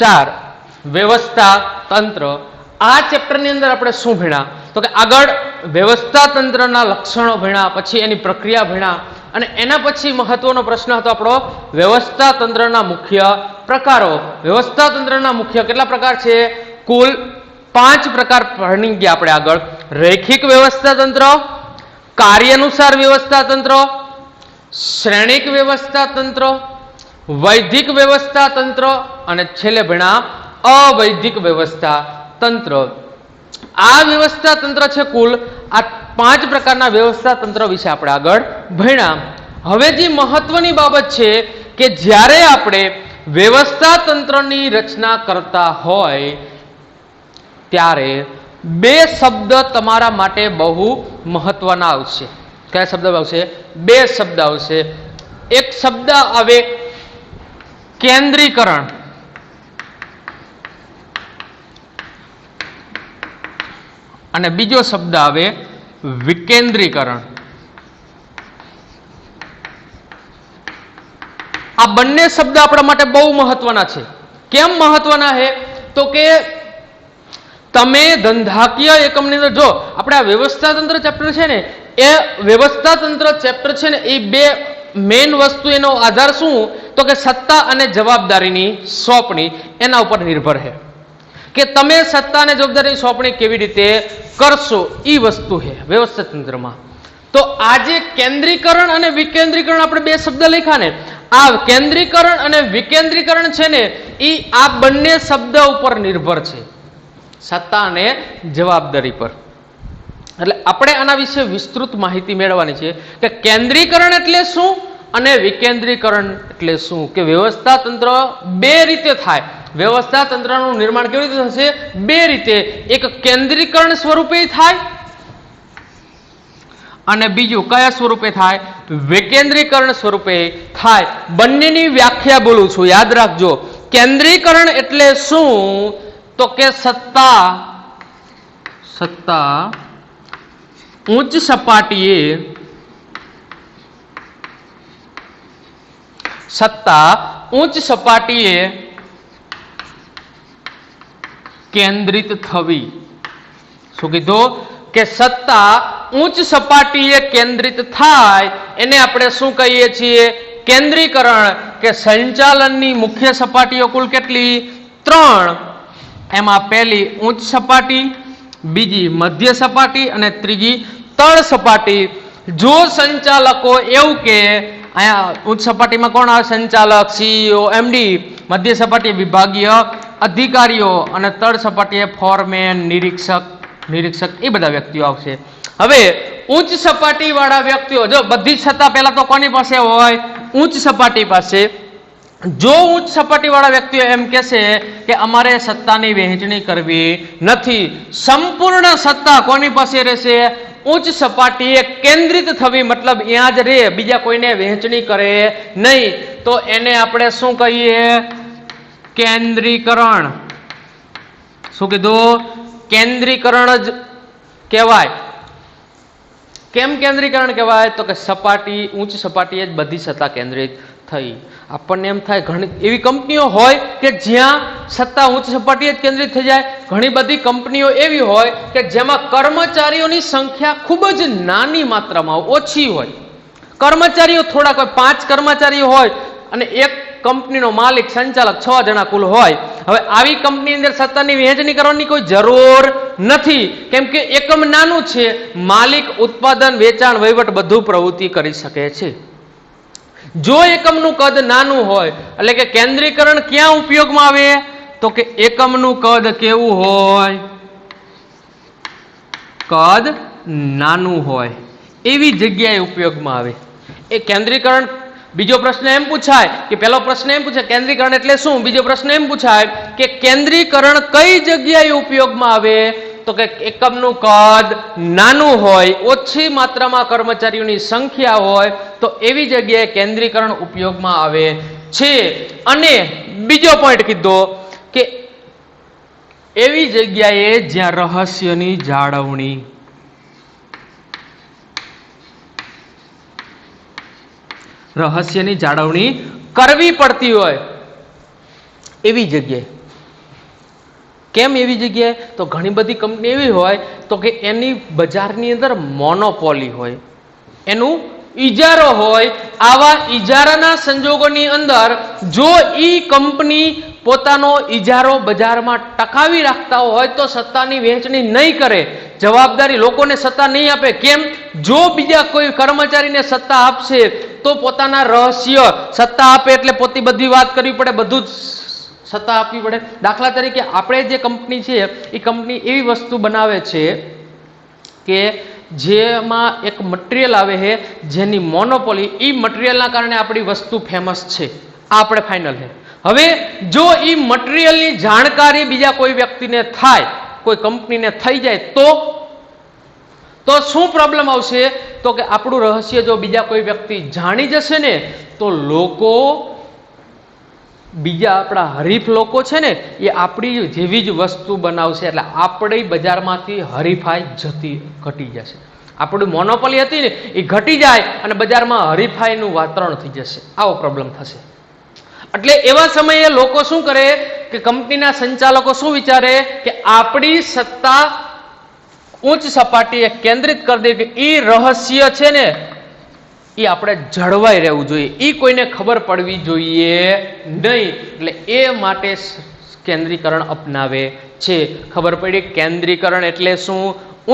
4 વ્યવસ્થા તંત્ર. આ ચેપ્ટરની અંદર આપણે શું ભણ્યા તો કે આગળ વ્યવસ્થા તંત્રના લક્ષણો ભણ્યા, પછી એની પ્રક્રિયા ભણ્યા અને એના પછી મહત્વનો પ્રશ્ન હતો આપણો વ્યવસ્થા તંત્રના મુખ્ય પ્રકારો. વ્યવસ્થા તંત્રના મુખ્ય કેટલા પ્રકાર છે? કુલ 5 પ્રકાર ભણી ગયા આપણે આગળ. રૈખિક વ્યવસ્થા તંત્ર, કાર્યાનુસાર વ્યવસ્થા તંત્ર, શ્રેણિક વ્યવસ્થા તંત્ર, વૈધિક વ્યવસ્થા તંત્ર અને છેલ્લે ભણ્યા અવૈધિક વ્યવસ્થા તંત્ર. આ વ્યવસ્થા તંત્ર છે કુલ આ 5 પ્રકારના વ્યવસ્થા તંત્ર વિશે આપણે આગળ ભણ્યા. હવે જે મહત્વની બાબત છે કે જ્યારે આપણે વ્યવસ્થા તંત્રની રચના કરતા હોય ત્યારે 2 શબ્દ તમારા માટે બહુ મહત્વના આવશે. કયા શબ્દ આવશે? 2 શબ્દ આવશે. એક શબ્દ આવે કેન્દ્રીકરણ અને બીજો શબ્દ આવે વિકેન્દ્રીકરણ. આ બંને શબ્દ આપણા માટે બહુ મહત્વના છે. કેમ મહત્વના છે? તો કે તમે ધંધાકીય એકમની અંદર જો આપણે આ વ્યવસ્થા તંત્ર ચેપ્ટર છે ને એ વ્યવસ્થા તંત્ર ચેપ્ટર છે ને એ 2 મેઇન વસ્તુ એનો આધાર શું તો કે સત્તા અને જવાબદારીની સોંપણી એના ઉપર નિર્ભર છે કે તમે સત્તા અને જવાબદારીની સોંપણી કેવી રીતે કરશો એ વસ્તુ છે વ્યવસ્થા તંત્રમાં. તો આજે કેન્દ્રીકરણ અને વિકેન્દ્રીકરણ આપણે 2 શબ્દ લખ્યા ને આ કેન્દ્રીકરણ અને વિકેન્દ્રીકરણ છે ને એ આ બંને શબ્દ ઉપર નિર્ભર છે, સત્તા અને જવાબદારી પર. એટલે આપણે આના વિશે વિસ્તૃત માહિતી મેળવવાની છે કે કેન્દ્રીકરણ એટલે શું અને વિકેન્દ્રીકરણ એટલે શું. કે વ્યવસ્થા તંત્ર 2 રીતે થાય. વ્યવસ્થા તંત્રનું નિર્માણ કેવી રીતે થશે? 2 રીતે. એક કેન્દ્રીકરણ સ્વરૂપે થાય અને બીજું કયા સ્વરૂપે થાય? વિકેન્દ્રીકરણ સ્વરૂપે થાય. બંનેની વ્યાખ્યા બોલું છું, યાદ રાખજો. કેન્દ્રીકરણ એટલે શું તો કે સત્તા ઉચ્ચ સપાટીએ કેન્દ્રિત થવી. શું કીધું? કે સત્તા ઉચ્ચ સપાટીએ કેન્દ્રિત થાય એને આપણે શું કહીએ છીએ? કેન્દ્રીકરણ. કે સંચાલનની મુખ્ય સપાટીઓ કુલ કેટલી? 3. એમાં પહેલી ઉચ્ચ સપાટી, બીજી મધ્ય સપાટી અને ત્રીજી તળ સપાટી. જો સંચાલકો એવું કે અહીંયા ઉચ્ચ સપાટીમાં કોણ આવે? સંચાલક, સીઈઓ, એમડી. મધ્ય સપાટી વિભાગીય અધિકારીઓ અને તળ સપાટીએ ફોરમેન, નિરીક્ષક એ બધા વ્યક્તિઓ આવશે. હવે ઉચ્ચ સપાટી વાળા વ્યક્તિઓ જો બધી સત્તા પહેલા તો કોની પાસે હોય? ઉચ્ચ સપાટી પાસે. જો ઉચ્ચ સપાટી વાળા વ્યક્તિઓ એમ કહેશે કે અમારે સત્તાની વહેંચણી કરવી નથી, સંપૂર્ણ સત્તા કોની પાસે રહેશે? ઉચ્ચ સપાટીએ કેન્દ્રિત થવી, મતલબ અહીંયા જ રહે, બીજા કોઈને વહેંચણી કરે નહીં, તો એને આપણે શું કહીએ? કેન્દ્રીકરણ. શું કીધું? કેન્દ્રીકરણ જ કહેવાય. કેમ કેન્દ્રીકરણ કહેવાય? તો કે સપાટી ઉચ્ચ સપાટીએ જ બધી સત્તા કેન્દ્રિત થઈ. આપણને એમ થાય ઘણી એવી કંપનીઓ હોય કે જ્યાં સત્તા ઉચ્ચ સપાટીએ જ કેન્દ્રિત થઈ જાય. ઘણી બધી કંપનીઓ એવી હોય કે જેમાં કર્મચારીઓની સંખ્યા ખૂબ જ નાની માત્રામાં ઓછી હોય. કર્મચારીઓ થોડાક હોય, 5 કર્મચારીઓ હોય અને એક કંપનીનો માલિક સંચાલક 6 જણા કુલ હોય. હવે આવી કંપની અંદર સત્તાની વહેંચણી કરવાની કોઈ જરૂર નથી, કેમ કે એકમ નાનું છે. માલિક ઉત્પાદન, વેચાણ, વહીવટ બધું પ્રવૃત્તિ કરી શકે છે. જો એકમનું કદ નાનું હોય એટલે કે કેન્દ્રીકરણ ક્યાં ઉપયોગમાં આવે? તો કે એકમનું કદ કેવું હોય? કદ નાનું હોય એવી જગ્યાએ ઉપયોગમાં આવે એ કેન્દ્રીકરણ. બીજો પ્રશ્ન એમ પૂછાય કે પહેલો પ્રશ્ન એમ પૂછાય કેન્દ્રીકરણ એટલે શું? બીજો પ્રશ્ન એમ પૂછાય કે કેન્દ્રીકરણ કઈ જગ્યાએ ઉપયોગમાં આવે? તો કે એકમનું કદ નાનું હોય, ઓછી માત્રામાં કર્મચારીઓની સંખ્યા હોય તો એવી જગ્યાએ કેન્દ્રીકરણ ઉપયોગમાં આવે છે. અને બીજો પોઈન્ટ કીધો કે એવી જગ્યાએ જ્યાં રહસ્યની જાળવણી કરવી પડતી હોય એવી જગ્યાએ. કેમ એવી જગ્યાએ? તો ઘણી બધી કંપની એવી હોય તો કે એની બજારની અંદર મોનોપોલી હોય, એનું ઇજારો હોય. આવા ઇજારાના સંજોગોની અંદર જો ઈ કંપની પોતાનો ઇજારો બજારમાં ટકાવી રાખતા હોય તો સત્તાની વહેંચણી નહીં કરે, જવાબદારી લોકોને સત્તા નહીં આપે. કેમ? જો બીજા કોઈ કર્મચારીને સત્તા આપશે તો પોતાના રહસ્ય, સત્તા આપે એટલે પોતે બધી વાત કરવી પડે, બધું જ સત્તા આપવી પડે. દાખલા તરીકે આપણે જે કંપની છે એ કંપની એવી વસ્તુ બનાવે છે કે જેમાં એક મટીરિયલ આવે છે જેની મોનોપોલી, એ મટીરિયલના કારણે આપણી વસ્તુ ફેમસ છે, આ આપણે ફાઇનલ છે. હવે જો એ મટીરિયલની જાણકારી બીજા કોઈ વ્યક્તિને થાય, કોઈ કંપનીને થઈ જાય તો શું પ્રોબ્લેમ આવશે? તો કે આપણું રહસ્ય જો બીજા કોઈ વ્યક્તિ જાણી જશે ને તો લોકો, બીજા આપણા હરીફ લોકો છે ને એ આપણી જેવી જ વસ્તુ બનાવશે, એટલે આપણી બજારમાંથી હરીફાઈ ઘટી જશે. આપણી મોનોપોલી હતી ને એ ઘટી જાય અને બજારમાં હરીફાઈનું વાતાવરણ થઈ જશે. આવો પ્રોબ્લેમ થશે. એટલે એવા સમયે લોકો શું કરે કે કંપનીના સંચાલકો શું વિચારે કે આપણી સત્તા ઉચ્ચ સપાટીએ કેન્દ્રિત કરી દે, કે એ રહસ્ય છે ને એ આપણે જળવાઈ રહેવું જોઈએ, એ કોઈને ખબર પડવી જોઈએ નહીં. એટલે એ માટે કેન્દ્રીકરણ અપનાવે છે. ખબર પડી? કેન્દ્રીકરણ એટલે શું?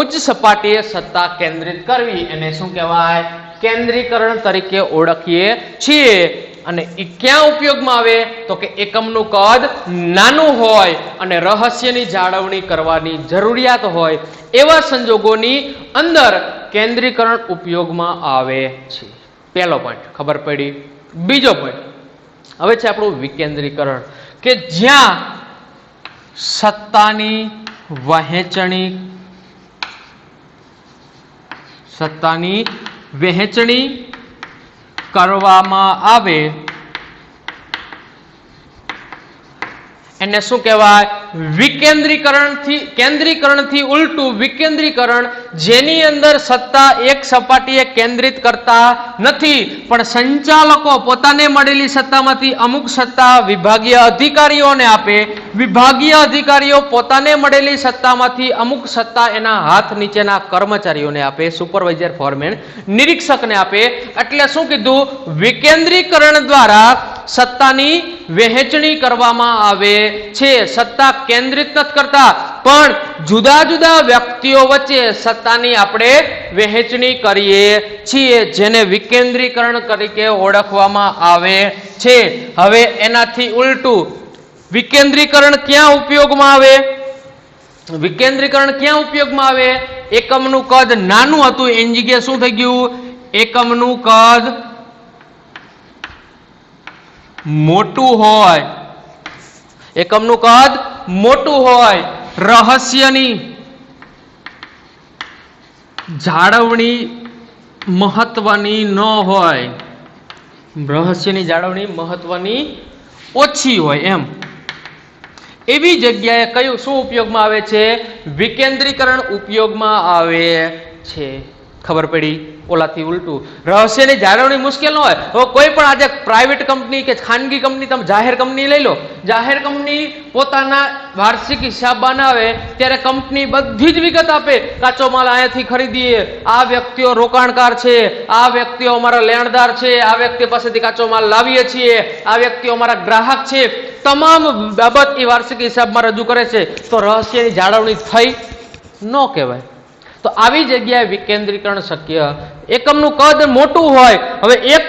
ઉચ્ચ સપાટીએ સત્તા કેન્દ્રિત કરવી, એને શું કહેવાય? કેન્દ્રીકરણ તરીકે ઓળખીએ છીએ. અને એ ક્યાં ઉપયોગમાં આવે? તો કે એકમનું કદ નાનું હોય અને રહસ્યની જાળવણી કરવાની જરૂરિયાત હોય એવા સંજોગોની અંદર કેન્દ્રીકરણ ઉપયોગમાં આવે છે. પહેલો પોઈન્ટ ખબર પડી. બીજો પોઈન્ટ હવે છે આપણું વિકેન્દ્રીકરણ, કે જ્યાં સત્તાની વહેંચણી કરવામાં આવે એને શું કહેવાય? કેન્દ્રીકરણથી ઉલટું વિકેન્દ્રીકરણ, જેની અંદર સત્તા એક સપાટીએ કેન્દ્રિત કરતા નથી પણ સંચાલકો પોતાને મળેલી સત્તામાંથી અમુક સત્તા વિભાગીય અધિકારીઓને આપે, વિભાગીય અધિકારીઓ પોતાને મળેલી સત્તામાંથી અમુક સત્તા એના હાથ નીચેના કર્મચારીઓને આપે, સુપરવાઇઝર, ફોરમેન, નિરીક્ષકને આપે. એટલે શું કીધું? વિકેન્દ્રીકરણ દ્વારા સત્તાની વહેંચણી કરવામાં આવે છે. સત્તા કેન્દ્રિત નથી કરતા પણ જુદા જુદા વ્યક્તિઓ વચ્ચે સત્તાની આપણે વહેંચણી કરીએ છીએ, જેને વિકેન્દ્રીકરણ તરીકે ઓળખવામાં આવે છે. હવે એનાથી ઉલટું વિકેન્દ્રીકરણ ક્યાં ઉપયોગમાં આવે? વિકેન્દ્રીકરણ ક્યાં ઉપયોગમાં આવે? એકમનું કદ નાનું હતું એની જગ્યાએ શું થઈ ગયું? એકમનું કદ મોટું હોય, એકમનું કદ મોટું હોય, રહસ્યની જાળવણી મહત્વની ન હોય, રહસ્યની જાળવણી મહત્વની ઓછી હોય, એમ એવી જગ્યાએ કયું શું ઉપયોગમાં આવે છે? વિકેન્દ્રીકરણ ઉપયોગમાં આવે છે. ખબર પડી? ઓલાથી ઉલટું રહસ્યની જાળવણી મુશ્કેલ ન હોય. હવે કોઈ પણ આજે પ્રાઇવેટ કંપની કે ખાનગી કંપની, તમે જાહેર કંપની લઈ લો, જાહેર કંપની પોતાના વાર્ષિક હિસાબ બનાવે ત્યારે કંપની બધી જ વિગત આપે, કાચો માલ અહીંયાથી ખરીદીએ, આ વ્યક્તિઓ રોકાણકાર છે, આ વ્યક્તિઓ અમારા લેણદાર છે, આ વ્યક્તિ પાસેથી કાચો માલ લાવીએ છીએ, આ વ્યક્તિઓ અમારા ગ્રાહક છે, તમામ બાબત એ વાર્ષિક હિસાબમાં રજૂ કરે છે. તો રહસ્યની જાળવણી થઈ ન કહેવાય. તો આવી જગ્યાએ વિકેન્દ્રીકરણ શક્ય. એકમનું કદ મોટું હોય, હવે એક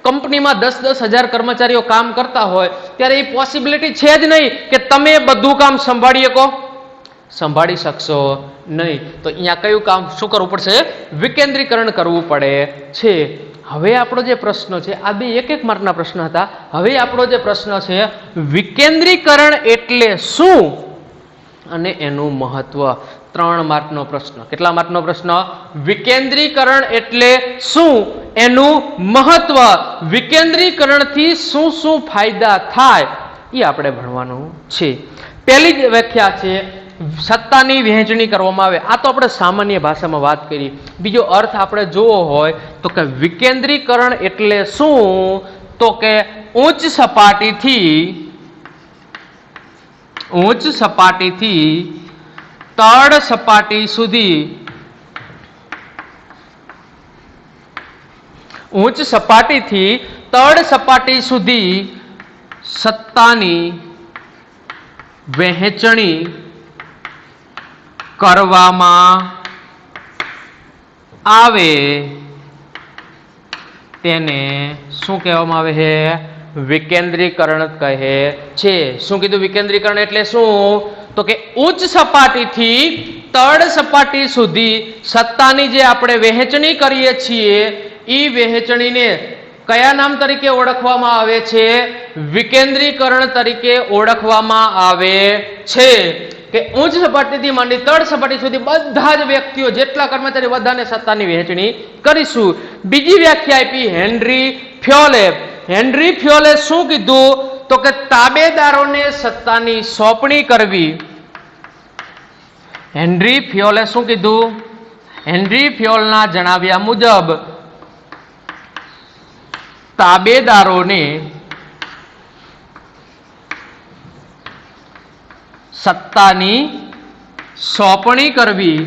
કંપનીમાં 10,000 કર્મચારીઓ કામ કરતા હોય ત્યારે એ પોસિબિલિટી છે જ નહીં કે તમે બધું કામ સંભાળી શકશો નહીં. તો અહીંયા કયું કામ શું કરવું પડશે? વિકેન્દ્રીકરણ કરવું પડે છે. હવે આપણો જે પ્રશ્ન છે, આ બે એક માર્કના પ્રશ્ન હતા. હવે આપણો જે પ્રશ્ન છે વિકેન્દ્રીકરણ એટલે શું અને એનું મહત્વ. 3 માર્કનો પ્રશ્ન. કેટલા માર્કનો પ્રશ્ન? વિકેન્દ્રીકરણ એટલે શું, એનું મહત્વ, વિકેન્દ્રીકરણથી શું શું ફાયદા થાય એ આપણે ભણવાનું છે. પહેલી જ વ્યાખ્યા છે સત્તાની વહેંચણી કરવામાં આવે. આ તો આપણે સામાન્ય ભાષામાં વાત કરી. બીજો અર્થ આપણે જોવો હોય તો કે વિકેન્દ્રીકરણ એટલે શું, તો કે ઉચ્ચ સપાટીથી ઉચ્ચ સપાટીથી તળ સપાટી સુધી ઉચ્ચ સપાટીથી તળ સપાટી સુધી સત્તાની વહેંચણી કરવામાં આવે તેને શું કહેવામાં આવે છે? વિકેન્દ્રીકરણ કહે છે. શું કીધું? વિકેન્દ્રીકરણ એટલે શું? તો કે ઉચ્ચ સપાટીથી તળ સપાટી સુધી સત્તાની જે આપણે વહેંચણી કરીએ છીએ એ વહેંચણીને કયા નામ તરીકે ઓળખવામાં આવે છે? વિકેન્દ્રીકરણ તરીકે ઓળખવામાં આવે છે. કે ઉચ્ચ સપાટીથી માંડી તળ સપાટી સુધી બધા જ વ્યક્તિઓ જેટલા કર્મચારી બધાને સત્તાની વહેંચણી કરીશું. બીજી વ્યાખ્યા આપી હેનરી ફ્યોલે. હેનરી ફ્યોલે શું કીધું? તો કે તાબેદારોને સત્તાની સોંપણી કરવી. હેનરી ફ્યોલે શું કીધું? હેનરી ફ્યોલના જણાવ્યા મુજબ તાબેદારોને સત્તાની સોંપણી કરવી.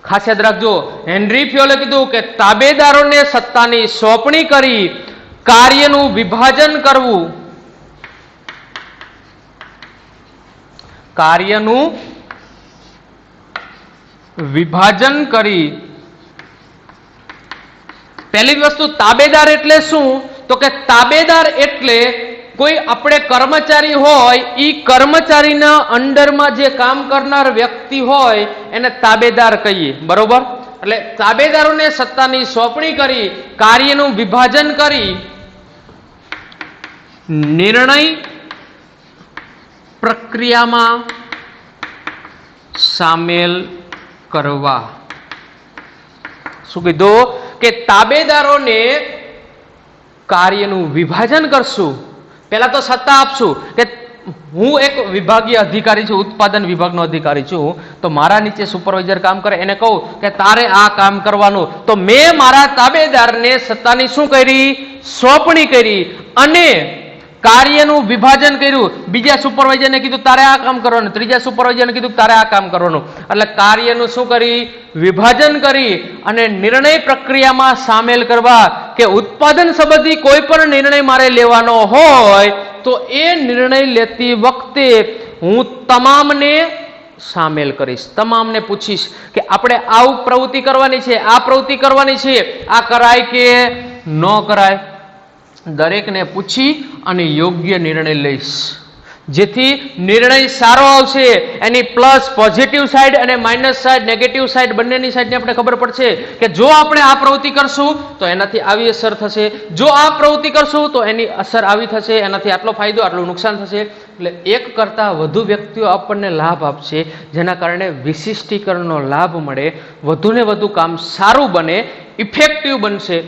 ખાસ યાદ રાખજો, હેનરી ફ્યોલે કીધું કે તાબેદારોને સત્તાની સોંપણી કરી કાર્યનું વિભાજન કરવું. કાર્યનું વિભાજન કરી. પહેલી વસ્તુ, તાબેદાર એટલે શું? તો કે તાબેદાર એટલે કોઈ આપણે કર્મચારી હોય ઈ કર્મચારીના અંડરમાં જે કામ કરનાર વ્યક્તિ હોય એને તાબેદાર કહીએ. બરોબર? એટલે તાબેદારોને સત્તાની સોંપણી કરી કાર્યનું વિભાજન કરી નિર્ણય પ્રક્રિયામાં સામેલ કરવા. શું કીધું? કે તાબેદારોને કાર્યનું વિભાજન કરશું. પહેલા તો સત્તા આપશું કે હું એક વિભાગીય અધિકારી છું, ઉત્પાદન વિભાગનો અધિકારી છું, તો મારા નીચે સુપરવાઇઝર કામ કરે એને કહું કે તારે આ કામ કરવાનું, તો મેં મારા તાબેદારને સત્તાની શું કરી? સોંપણી કરી અને કાર્યનું વિભાજન કર્યું. બીજા સુપરવાઇઝરને કીધું તારે આ કામ કરવાનું, ત્રીજા સુપરવાઇઝરને કીધું તારે આ કામ કરવાનું. એટલે કાર્યનું શું કરી? વિભાજન કરી અને નિર્ણય પ્રક્રિયામાં સામેલ કરવા. કે ઉત્પાદન સંબંધી કોઈ પણ નિર્ણય મારે લેવાનો હોય તો એ નિર્ણય લેતી વખતે હું તમામને સામેલ કરીશ, તમામને પૂછીશ કે આપણે આવું પ્રવૃત્તિ કરવાની છે, આ પ્રવૃત્તિ કરવાની છે, આ કરાય કે ન કરાય. દરેકને પૂછી અને યોગ્ય નિર્ણય લઈશ, જેથી નિર્ણય સારો આવશે. એની પ્લસ પોઝિટિવ સાઈડ અને માઇનસ સાઈડ, નેગેટિવ સાઈડ બંનેની સાઈડની આપણે ખબર પડશે કે જો આપણે આ પ્રવૃત્તિ કરશું તો એનાથી આવી અસર થશે, જો આ પ્રવૃત્તિ કરશું તો એની અસર આવી થશે, એનાથી આટલો ફાયદો આટલું નુકસાન થશે. એટલે એક કરતાં વધુ વ્યક્તિઓ આપણને લાભ આપશે, જેના કારણે વિશિષ્ટીકરણનો લાભ મળે, વધુને વધુ કામ સારું બને, ઇફેક્ટિવ બનશે.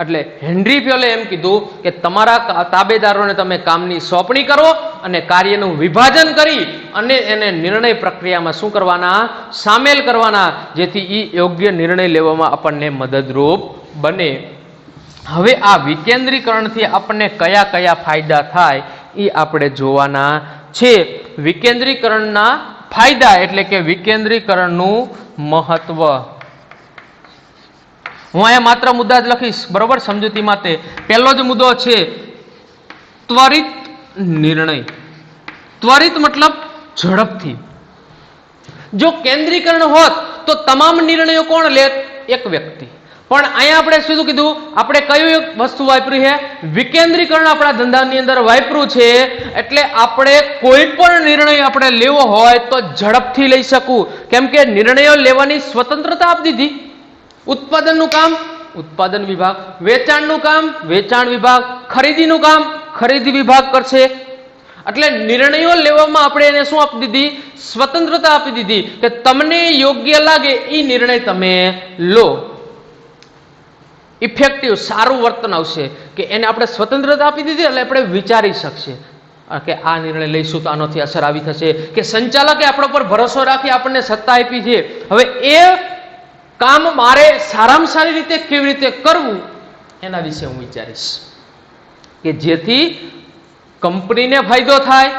એટલે હેનરી ફ્યોલે એમ કીધું કે તમારા તાબેદારોને તમે કામની સોંપણી કરો અને કાર્યનું વિભાજન કરી અને એને નિર્ણય પ્રક્રિયામાં શું કરવાના? સામેલ કરવાના, જેથી એ યોગ્ય નિર્ણય લેવામાં આપણને મદદરૂપ બને. હવે આ વિકેન્દ્રીકરણથી આપણને કયા કયા ફાયદા થાય એ આપણે જોવાના છે. વિકેન્દ્રીકરણના ફાયદા એટલે કે વિકેન્દ્રીકરણનું મહત્વ. હું અહીંયા માત્ર મુદ્દા જ લખીશ, બરોબર, સમજૂતી માટે. પહેલો જ મુદ્દો છે ત્વરિત નિર્ણય. ત્વરિત મતલબ ઝડપથી. જો કેન્દ્રીકરણ હોત તો તમામ નિર્ણયો કોણ લે? એક વ્યક્તિ. પણ અહીંયા આપણે શું કીધું? આપણે કયું વસ્તુ વાપરી છે? વિકેન્દ્રીકરણ આપણા ધંધાની અંદર વાપર્યું છે. એટલે આપણે કોઈ પણ નિર્ણય આપણે લેવો હોય તો ઝડપથી લઈ શકું, કેમ કે નિર્ણયો લેવાની સ્વતંત્રતા આપી દીધી. ઉત્પાદનનું કામ ઉત્પાદન વિભાગ, વેચાણનું કામ વેચાણ વિભાગ, ખરીદીનું કામ ખરીદી વિભાગ કરશે. એટલે નિર્ણયો લેવામાં આપણે એને શું આપી દીધી? સ્વતંત્રતા આપી દીધી કે તમને યોગ્ય લાગે એ નિર્ણય તમે લો. ઇફેક્ટિવ, સારું વર્તન આવશે કે એને આપણે સ્વતંત્રતા આપી દીધી. એટલે આપણે વિચારી શકશે કે આ નિર્ણય લઈશું તો આનાથી અસર આવી થશે, કે સંચાલકે આપણા પર ભરોસો રાખી આપણને સત્તા આપી છે, હવે એ કામ મારે સારામાં સારી રીતે કેવી રીતે કરવું એના વિશે હું વિચારીશ, કે જેથી કંપનીને ફાયદો થાય,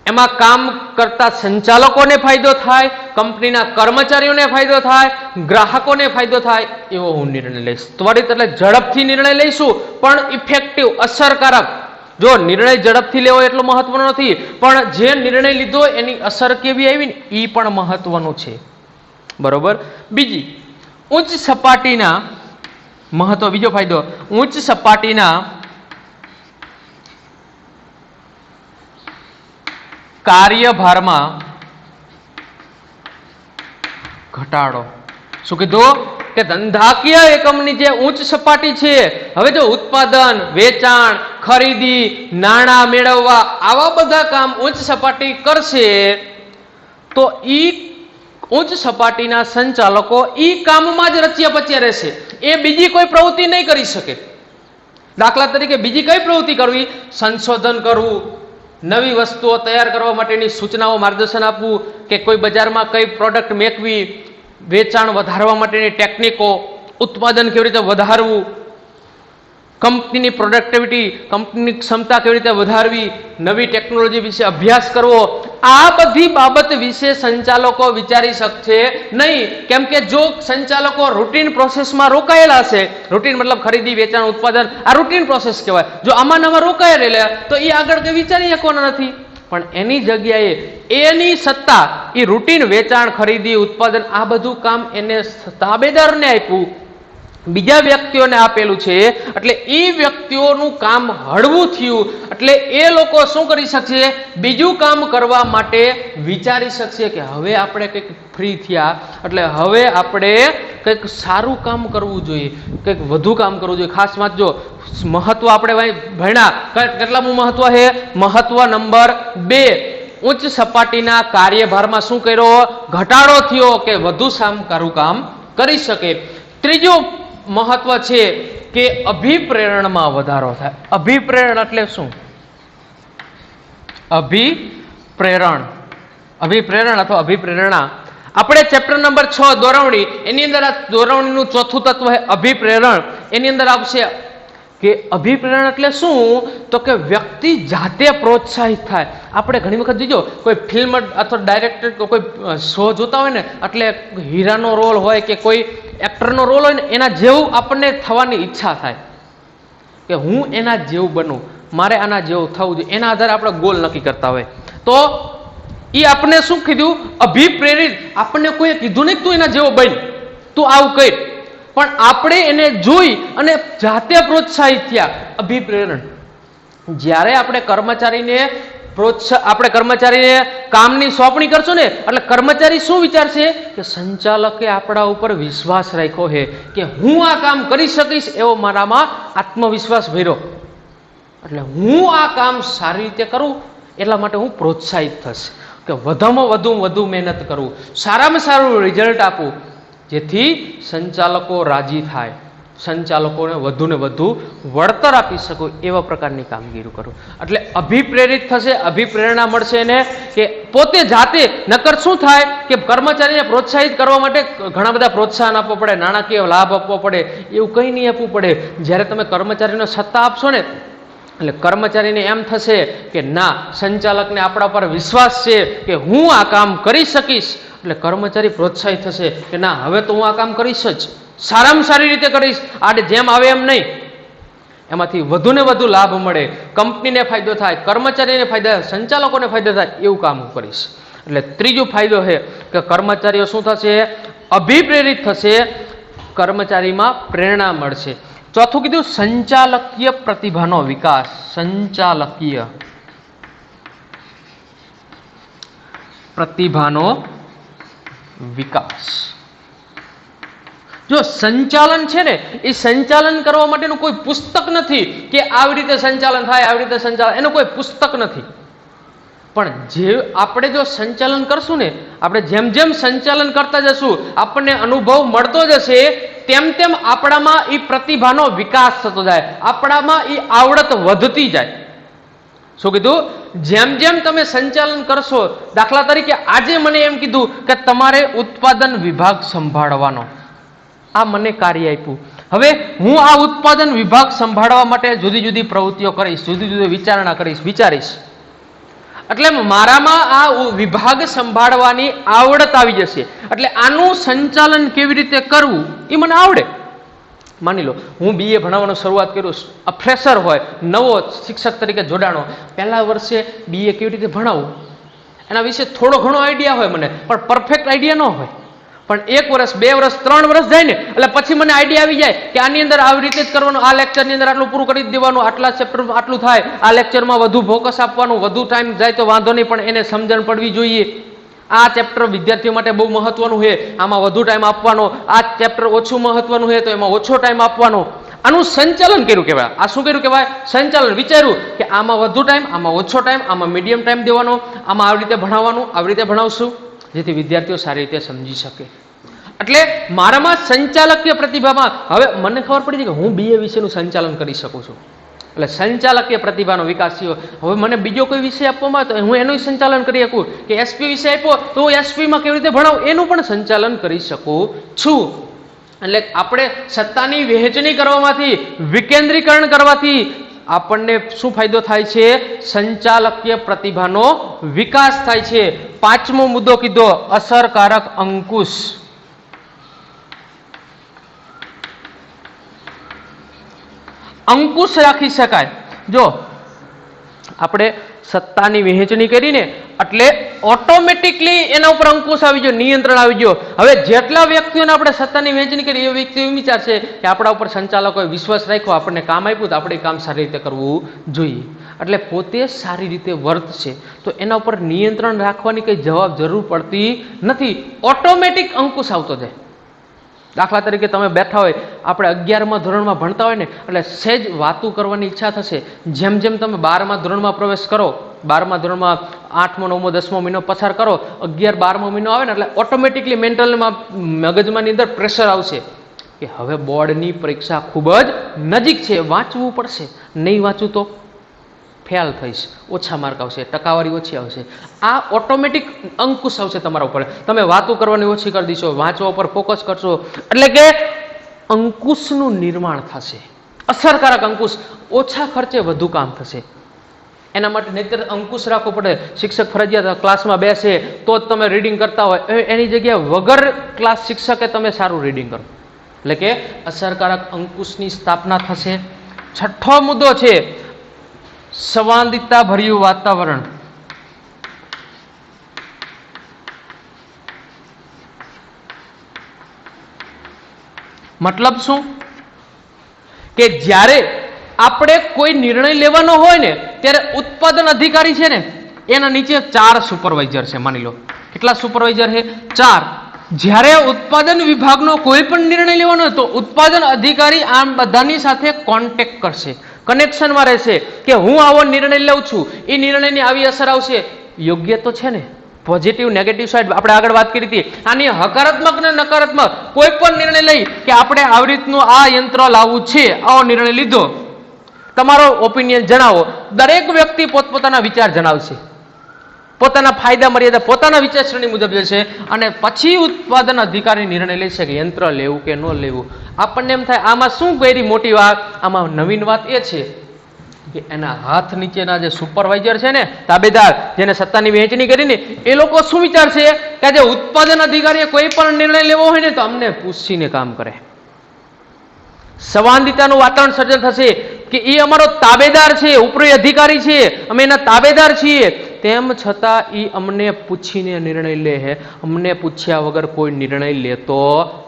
એમાં કામ કરતા સંચાલકોને ફાયદો થાય, કંપનીના કર્મચારીઓને ફાયદો થાય, ગ્રાહકોને ફાયદો થાય, એવો હું નિર્ણય લઈશ. ત્વરિત એટલે ઝડપથી નિર્ણય લઈશું, પણ ઇફેક્ટિવ, અસરકારક. જો નિર્ણય ઝડપથી લેવો એટલો મહત્વનો નથી, પણ જે નિર્ણય લીધો એની અસર કેવી આવી ને એ પણ મહત્વનું છે. બરોબર. બીજી, ઉચ્ચ સપાટીના મહત્વ. બીજો ફાયદો, ઉચ્ચ સપાટીના કાર્યભારમાં ઘટાડો. શું કીધું? કે ધંધાકીય એકમની જે ઉચ્ચ સપાટી છે, હવે જો ઉત્પાદન, વેચાણ, ખરીદી, નાણાં મેળવવા, આવા બધા કામ ઉચ્ચ સપાટી કરશે તો ઈ ઉચ્ચ સપાટીના સંચાલકો ઈ કામમાં જ રચ્યા પચ્યા રહેશે. એ બીજી કોઈ પ્રવૃત્તિ નહીં કરી શકે. દાખલા તરીકે બીજી કઈ પ્રવૃત્તિ કરવી? સંશોધન કરવું, નવી વસ્તુઓ તૈયાર કરવા માટેની સૂચનાઓ, માર્ગદર્શન આપવું, કે કોઈ બજારમાં કઈ પ્રોડક્ટ મેકવી, વેચાણ વધારવા માટેની ટેકનિકો, ઉત્પાદન કેવી રીતે વધારવું, કંપનીની પ્રોડક્ટિવિટી, કંપનીની ક્ષમતા કેવી રીતે વધારવી, નવી ટેકનોલોજી વિશે અભ્યાસ કરવો, આ બધી બાબત વિશે સંચાલકો વિચારી શકશે નહીં. કેમ કે જો સંચાલકો રૂટીન પ્રોસેસમાં રોકાયેલા છે, રૂટીન મતલબ ખરીદી, વેચાણ, ઉત્પાદન, આ રૂટીન પ્રોસેસ કહેવાય. જો આમાં નવા રોકાયેલા તો એ આગળ કઈ વિચારી શકવાના નથી. પણ એની જગ્યાએ એની સત્તા, એ રૂટીન વેચાણ, ખરીદી, ઉત્પાદન, આ બધું કામ એને તાબેદારને આપ્યું, બીજા વ્યક્તિઓને આપેલું છે. એટલે એ વ્યક્તિઓનું કામ હળવું થયું. એટલે એ લોકો શું કરી શકશે? બીજું કામ કરવા માટે વિચારી શકશે કે હવે આપણે કંઈક ફ્રી થયા, એટલે હવે આપણે કંઈક સારું કામ કરવું જોઈએ, કંઈક વધુ કામ કરવું જોઈએ. ખાસ વાંચજો, મહત્વ આપણે ભણ્યા. કેટલામું મહત્વ છે? મહત્વ નંબર 2. ઉચ્ચ સપાટીના કાર્યભારમાં શું કર્યો? ઘટાડો થયો, કે વધુ સારું કામ કરી શકે. ત્રીજું મહત્વ છે કે અભિપ્રેરણમાં વધારો થાય. અભિપ્રેરણ એટલે શું? અભિપ્રેરણ અથવા અભિપ્રેરણા. આપણે ચેપ્ટર નંબર 6 દોરવણી, એની અંદર આ દોરવણીનું ચોથું તત્વ છે અભિપ્રેરણ. એની અંદર આવશે કે અભિપ્રેરણ એટલે શું? તો કે વ્યક્તિ જાતે પ્રોત્સાહિત થાય. આપણે ઘણી વખત જોજો, કોઈ ફિલ્મ અથવા ડાયરેક્ટર કોઈ શો જોતા હોય ને, એટલે હીરાનો રોલ હોય કે કોઈ એક્ટરનો રોલ હોય ને, એના જેવું આપણને થવાની ઈચ્છા થાય કે હું એના જેવું બનું, મારે આના જેવું થવું જોઈએ. એના આધારે આપણે ગોલ નક્કી કરતા હોય. તો એ આપણે શું કીધું? અભિપ્રેરિત. આપણને કોઈએ કીધું નહીં તું એના જેવો બન, તું આવું કર, પણ આપણે એને જોઈ અને જાતે પ્રોત્સાહિત થયા. અભિપ્રેરણ. જ્યારે આપણે કર્મચારીને કામની સોંપણી કરશું ને, એટલે કર્મચારી શું વિચારશે? કે સંચાલકે આપણા ઉપર વિશ્વાસ રાખ્યો છે કે હું આ કામ કરી શકીશ, એવો મારામાં આત્મવિશ્વાસ ભર્યો, એટલે હું આ કામ સારી રીતે કરું, એટલા માટે હું પ્રોત્સાહિત થઈશ કે વધુમાં વધુ મહેનત કરું, સારામાં સારું રિઝલ્ટ આપું, જેથી સંચાલકો રાજી થાય, સંચાલકોને વધુને વધુ વળતર આપી શકો, એવા પ્રકારની કામગીરી કરું. એટલે અભિપ્રેરિત થશે, અભિપ્રેરણા મળશે એને, કે પોતે જાતે. નકર શું થાય કે કર્મચારીને પ્રોત્સાહિત કરવા માટે ઘણા બધા પ્રોત્સાહન આપવા પડે, નાણાકીય લાભ આપવો પડે, એવું કંઈ નહીં આપવું પડે. જ્યારે તમે કર્મચારીને સત્તા આપશો ને, એટલે કર્મચારીને એમ થશે કે ના, સંચાલકને આપણા પર વિશ્વાસ છે કે હું આ કામ કરી શકીશ, એટલે કર્મચારી પ્રોત્સાહિત થશે કે ના, હવે તો હું આ કામ કરીશ જ, સારામાં સારી રીતે કરીશ, આડે જેમ આવે એમ નહીં. એમાંથી વધુને વધુ લાભ મળે, કંપનીને ફાયદો થાય, કર્મચારીને ફાયદો થાય, સંચાલકોને ફાયદો થાય, એવું કામ હું કરીશ. એટલે ત્રીજો ફાયદો છે કે કર્મચારીઓ શું થશે? અભિપ્રેરિત થશે, કર્મચારીમાં પ્રેરણા મળશે. ચોથું કીધું સંચાલકીય પ્રતિભાનો વિકાસ. સંચાલકીય પ્રતિભાનો વિકાસ. જો સંચાલન છે ને, એ સંચાલન કરવા માટેનું કોઈ પુસ્તક નથી કે આવી રીતે સંચાલન થાય, આવી રીતે સંચાલન, એનું કોઈ પુસ્તક નથી. પણ જે આપણે જો સંચાલન કરશું ને, આપણે જેમ જેમ સંચાલન કરતા જશું, આપણને અનુભવ મળતો જશે, તેમ તેમ આપણામાં એ પ્રતિભાનો વિકાસ થતો જાય, આપણામાં એ આવડત વધતી જાય. શું કીધું? જેમ જેમ તમે સંચાલન કરશો, દાખલા તરીકે આજે મને એમ કીધું કે તમારે ઉત્પાદન વિભાગ સંભાળવાનો, આ મને કાર્ય આપ્યું. હવે હું આ ઉત્પાદન વિભાગ સંભાળવા માટે જુદી જુદી પ્રવૃત્તિઓ કરીશ, જુદી જુદી વિચારણા કરીશ, વિચારીશ, એટલે મારામાં આ વિભાગ સંભાળવાની આવડત આવી જશે. એટલે આનું સંચાલન કેવી રીતે કરવું એ મને આવડે. માની લો હું બીએ ભણાવવાનું શરૂઆત કરું, આ ફ્રેશર હોય, નવો શિક્ષક તરીકે જોડાણો, પહેલા વર્ષે બીએ કેવી રીતે ભણાવવું એના વિશે થોડો ઘણો આઈડિયા હોય મને, પણ પરફેક્ટ આઈડિયા ન હોય. પણ 1 વર્ષ 2 વર્ષ 3 વર્ષ જાય ને એટલે પછી મને આઈડિયા આવી જાય કે આની અંદર આવી રીતે જ કરવાનું, આ લેક્ચરની અંદર આટલું પૂરું કરી દેવાનું, આટલા ચેપ્ટરમાં આટલું થાય, આ લેક્ચરમાં વધુ ફોકસ આપવાનું, વધુ ટાઈમ જાય તો વાંધો નહીં, પણ એને સમજણ પડવી જોઈએ. આ ચેપ્ટર વિદ્યાર્થીઓ માટે બહુ મહત્વનું છે, આમાં વધુ ટાઈમ આપવાનો, આ ચેપ્ટર ઓછું મહત્વનું છે તો એમાં ઓછો ટાઈમ આપવાનો. આનું સંચાલન કર્યું કહેવાય. આ શું કર્યું કહેવાય? સંચાલન. વિચાર્યું કે આમાં વધુ ટાઈમ, આમાં ઓછો ટાઈમ, આમાં મીડિયમ ટાઈમ દેવાનો, આમાં આવી રીતે ભણાવવાનું, આવી રીતે ભણાવશું જેથી વિદ્યાર્થીઓ સારી રીતે સમજી શકે. એટલે મારામાં સંચાલકીય પ્રતિભામાં હવે મને ખબર પડી છે કે હું બીએ વિષયનું સંચાલન કરી શકું છું. એટલે સંચાલકીય પ્રતિભાનો વિકાસ થયો. હવે મને બીજો કોઈ વિષય આપવામાં આવે તો હું એનું સંચાલન કરી શકું, કે એસપી વિષય આપ્યો તો હું એસપીમાં કેવી રીતે ભણાવું એનું પણ સંચાલન કરી શકું છું. એટલે આપણે સત્તાની વહેંચણી કરવામાંથી, વિકેન્દ્રીકરણ કરવાથી આપણને શું ફાયદો થાય છે? સંચાલકીય પ્રતિભાનો વિકાસ થાય છે. 5મો મુદ્દો કીધો, અસરકારક અંકુશ. અંકુશ રાખી શકાય. જો આપણે સત્તાની વહેંચણી કરીને એટલે ઓટોમેટિકલી એના ઉપર અંકુશ આવી ગયો, નિયંત્રણ આવી ગયો. હવે જેટલા વ્યક્તિઓને આપણે સત્તાની વહેંચણી કરી એ વ્યક્તિ એમ વિચારશે કે આપણા ઉપર સંચાલકોએ વિશ્વાસ રાખ્યો, આપણને કામ આપ્યું તો આપણે કામ સારી રીતે કરવું જોઈએ. એટલે પોતે સારી રીતે વર્તશે તો એના ઉપર નિયંત્રણ રાખવાની કંઈ જરૂર પડતી નથી, ઓટોમેટિક અંકુશ આવતો જાય. દાખલા તરીકે તમે બેઠા હોય, આપણે 11મા ધોરણમાં ભણતા હોય ને એટલે સહેજ વાતું કરવાની ઈચ્છા થશે. જેમ જેમ તમે 12મા ધોરણમાં પ્રવેશ કરો, 12મા ધોરણમાં 8મો 9મો 10મો મહિનો પસાર કરો, 11 12મો મહિનો આવે ને એટલે ઓટોમેટિકલી મેન્ટલમાં મગજમાંની અંદર પ્રેશર આવશે કે હવે બોર્ડની પરીક્ષા ખૂબ જ નજીક છે, વાંચવું પડશે, નહીં વાંચું તો ફેલ થઈશ, ઓછા માર્ક આવશે, ટકાવારી ઓછી આવશે. આ ઓટોમેટિક અંકુશ આવશે તમારા ઉપર. તમે વાતો કરવાની ઓછી કરી દીશો, વાંચવા ઉપર ફોકસ કરશો, એટલે કે અંકુશનું નિર્માણ થશે. અસરકારક અંકુશ, ઓછા ખર્ચે વધુ કામ થશે. એના માટે નહીંતર અંકુશ રાખવો પડે. શિક્ષક ફરજિયાત ક્લાસમાં બેસે તો જ તમે રીડિંગ કરતા હોય, એની જગ્યાએ વગર ક્લાસ શિક્ષકે તમે સારું રીડિંગ કરો. એટલે કે અસરકારક અંકુશની સ્થાપના થશે. 6થો મુદ્દો છે સંવાદિતા ભર્યું વાતાવરણ. મતલબ શું? કે જ્યારે આપણે કોઈ નિર્ણય લેવાનો હોય ને ત્યારે ઉત્પાદન અધિકારી છે ને એના નીચે 4 સુપરવાઇઝર છે. માની લો કેટલા સુપરવાઇઝર છે? 4. જ્યારે ઉત્પાદન વિભાગનો કોઈ પણ નિર્ણય લેવાનો હોય તો ઉત્પાદન અધિકારી આ બધાની સાથે કોન્ટેક્ટ કરશે, કનેક્શનમાં રહેશે કે હું આવો નિર્ણય લઉં છું, એ નિર્ણયની આવી અસર આવશે. યોગ્ય તો છે ને? પોઝિટિવ નેગેટિવ સાઈડ આપણે આગળ વાત કરી હતી. આની હકારાત્મક ને નકારાત્મક કોઈ પણ નિર્ણય લઈ કે આપણે આવી રીતનું આ યંત્ર લાવવું છે, આવો નિર્ણય લીધો, તમારો ઓપિનિયન જણાવો. દરેક વ્યક્તિ પોતપોતાના વિચાર જણાવશે, પોતાના ફાયદા મર્યાદા પોતાના વિચારસરણી મુજબ જશે અને પછી ઉત્પાદન અધિકારી નિર્ણય લેશે કે યંત્ર લેવું કે ન લેવું. આપણને એમ થાય આમાં શું કરી મોટી વાત? આમાં નવીન વાત એ છે કે એના હાથ નીચેના જે સુપરવાઇઝર છે ને, તાબેદાર, જેને સત્તાની વહેંચણી કરીને, એ લોકો શું વિચારશે કે જે ઉત્પાદન અધિકારીએ કોઈ પણ નિર્ણય લેવો હોય ને તો અમને પૂછીને કામ કરે. સંવાદિતાનું વાતાવરણ સર્જન થશે કે એ અમારો તાબેદાર છે, ઉપરી અધિકારી છે, અમે એના તાબેદાર છીએ, તેમ છતાં એ અમને પૂછીને નિર્ણય લે છે, અમને પૂછ્યા વગર કોઈ નિર્ણય લેતો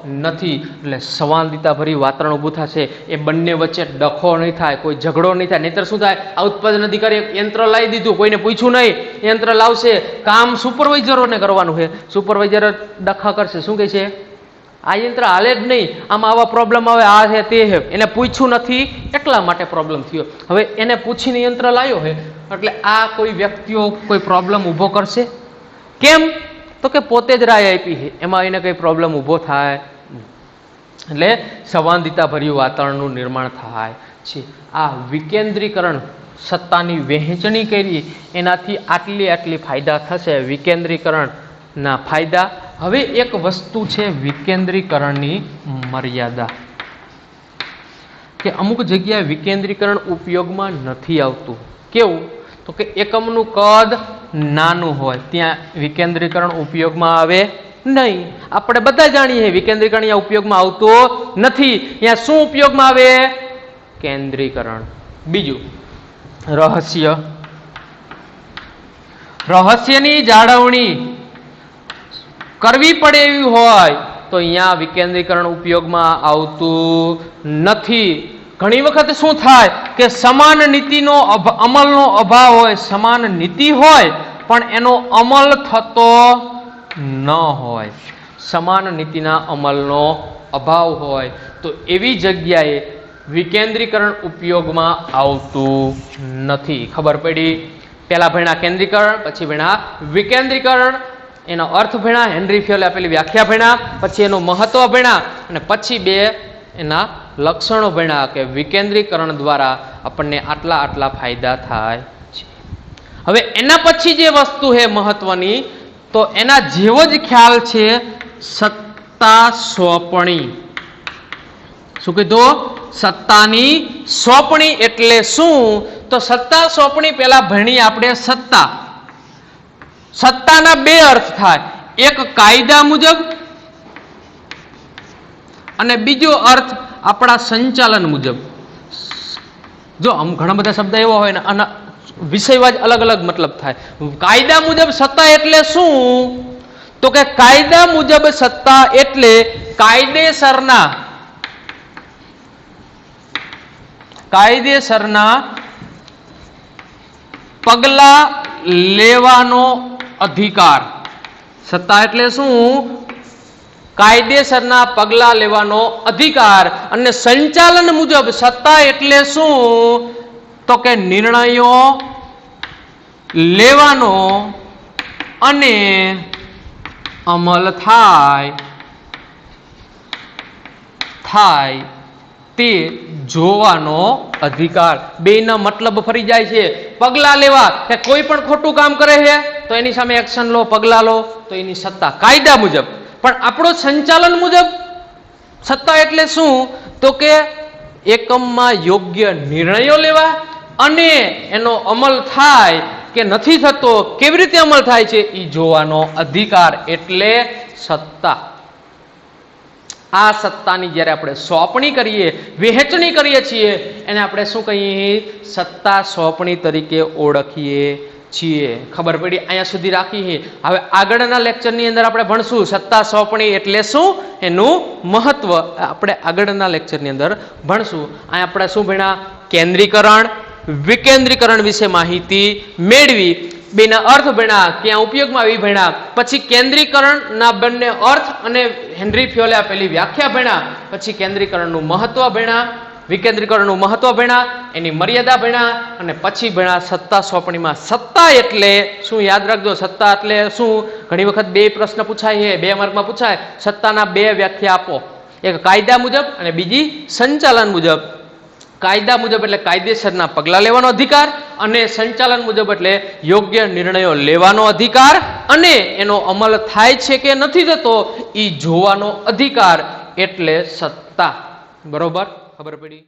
નથી. એટલે સંવાદિતા ભરી વાતાવરણ ઊભું થશે. એ બંને વચ્ચે ડખો નહીં થાય, કોઈ ઝઘડો નહીં થાય. નહીતર શું થાય? આ ઉત્પાદન અધિકારી યંત્ર લાવી દીધું, કોઈને પૂછ્યું નહીં, યંત્ર લાવશે, કામ સુપરવાઇઝરોને કરવાનું છે, સુપરવાઇઝર ડખા કરશે, શું કહે છે? આ યંત્ર હાલે જ નહીં, આમાં આવા પ્રોબ્લેમ આવે, આ છે તે છે, એને પૂછ્યું નથી એટલા માટે પ્રોબ્લેમ થયો. હવે એને પૂછીને યંત્ર લાવ્યો છે એટલે આ કોઈ વ્યક્તિઓ કોઈ પ્રોબ્લેમ ઊભો કરશે? કેમ? તો કે પોતે જ રાય આપી છે, એમાં એને કંઈ પ્રોબ્લેમ ઊભો થાય. એટલે સંવાદિતા ભર્યું વાતાવરણનું નિર્માણ થાય છે. આ વિકેન્દ્રીકરણ, સત્તાની વહેંચણી કરી એનાથી આટલી ફાયદા થશે. વિકેન્દ્રીકરણના ફાયદા. હવે એક વસ્તુ છે વિકેન્દ્રીકરણની મર્યાદા. કે અમુક જગ્યાએ વિકેન્દ્રીકરણ ઉપયોગમાં નથી આવતું. કેવું? તો કે એકમનું કદ નાનું હોય ત્યાં વિકેન્દ્રીકરણ ઉપયોગમાં આવે નહીં. આપણે બધા જાણીએ વિકેન્દ્રીકરણ અહીંયા ઉપયોગમાં આવતું નથી. અહીંયા શું ઉપયોગમાં આવે? કેન્દ્રીકરણ. બીજું, રહસ્ય. રહસ્યની જાળવણી કરવી પડે એવી હોય તો અહીંયા વિકેન્દ્રીકરણ ઉપયોગમાં આવતું નથી. ઘણી વખત શું થાય કે સમાન નીતિનો અમલનો અભાવ હોય, સમાન નીતિ હોય પણ એનો અમલ થતો ન હોય, સમાન નીતિના અમલનો અભાવ હોય તો એવી જગ્યાએ વિકેન્દ્રીકરણ ઉપયોગમાં આવતું નથી. ખબર પડી? પહેલા ભણ્યા કેન્દ્રીકરણ, પછી ભણ્યા વિકેન્દ્રીકરણ. એનો અર્થ ભણ્યા, હેનરી ફિયોલે આપેલી વ્યાખ્યા ભણ્યા, પછી એનું મહત્વ ભણ્યા અને પછી બે એના લક્ષણો ભણ્યા કે વિકેન્દ્રીકરણ દ્વારા આપણને આટલા આટલા ફાયદા થાય છે. હવે એના પછી જે વસ્તુ છે મહત્વની, તો એના જેવો જ ખ્યાલ છે સત્તા સોંપણી. શું કીધું? સત્તાની સોંપણી એટલે શું? તો સત્તા સોંપણી પહેલા ભણીએ આપણે. સત્તાના બે અર્થ થાય, એક કાયદા મુજબ અને બીજો અર્થ આપણા સંચાલન મુજબ. જો આમ ઘણા બધા શબ્દ એવો હોય ને અને વિષયવાજ અલગ અલગ મતલબ થાય. કાયદા મુજબ સત્તા એટલે શું? તો કે કાયદા મુજબ સત્તા એટલે કાયદેસરના પગલા લેવાનો અધિકાર. સત્તા એટલે શું? કાયદેસરના પગલા લેવાનો અધિકાર. અને સંચાલન મુજબ સત્તા એટલે શું? તો કે નિર્ણયો લેવાનો અને અમલ થાય તે જોવાનો અધિકાર. બેના મતલબ ફરી જાય છે. પગલા લેવા કે કોઈ પણ ખોટું કામ કરે છે તો એની સામે એક્શન લો, પગલા લો, તો એની સત્તા કાયદા મુજબ. પણ આપણો સંચાલન મુજબ સત્તા એટલે શું? તો કે એકમમાં યોગ્ય નિર્ણયો લેવા અને એનો અમલ થાય કે નથી થતો, કેવી રીતે અમલ થાય છે એ જોવાનો અધિકાર એટલે સત્તા. આ સત્તાની જ્યારે આપણે સોંપણી કરીએ, વહેંચણી કરીએ છીએ એને આપણે શું કહીએ? સત્તા સોંપણી તરીકે ઓળખીએ છીએ. ખબર પડી? અહીંયા સુધી રાખીએ. હવે આગળના લેક્ચરની અંદર આપણે ભણશું સત્તા સોંપણી એટલે શું, એનું મહત્વ આપણે આગળના લેક્ચરની અંદર ભણશું. અહીંયા આપણે શું ભણ્યા? કેન્દ્રીકરણ, વિકેન્દ્રીકરણ વિશે માહિતી મેળવી. બેના અર્થ ભણ્યા, ક્યાં ઉપયોગમાં આવી ભણ્યા. પછી કેન્દ્રીકરણના બંને અર્થ અને હેનરી ફિયોલે આપેલી વ્યાખ્યા ભણ્યા. પછી કેન્દ્રીકરણનું મહત્વ ભણ્યા, વિકેન્દ્રીકરણનું મહત્વ ભણ્યા, એની મર્યાદા ભણ્યા અને પછી ભણ્યા સત્તા સોંપણીમાં. સત્તા એટલે શું? યાદ રાખજો, સત્તા એટલે શું? ઘણી વખત બે પ્રશ્ન પૂછાય છે, 2 માર્કમાં પૂછાય. સત્તાના 2 વ્યાખ્યા આપો, એક કાયદા મુજબ અને બીજી સંચાલન મુજબ. કાયદા મુજબ એટલે કાયદેસરના પગલા લેવાનો અધિકાર અને સંચાલન મુજબ એટલે યોગ્ય નિર્ણયો લેવાનો અધિકાર અને એનો અમલ થાય છે કે નથી થતો એ જોવાનો અધિકાર એટલે સત્તા. બરોબર? ખબર પડી?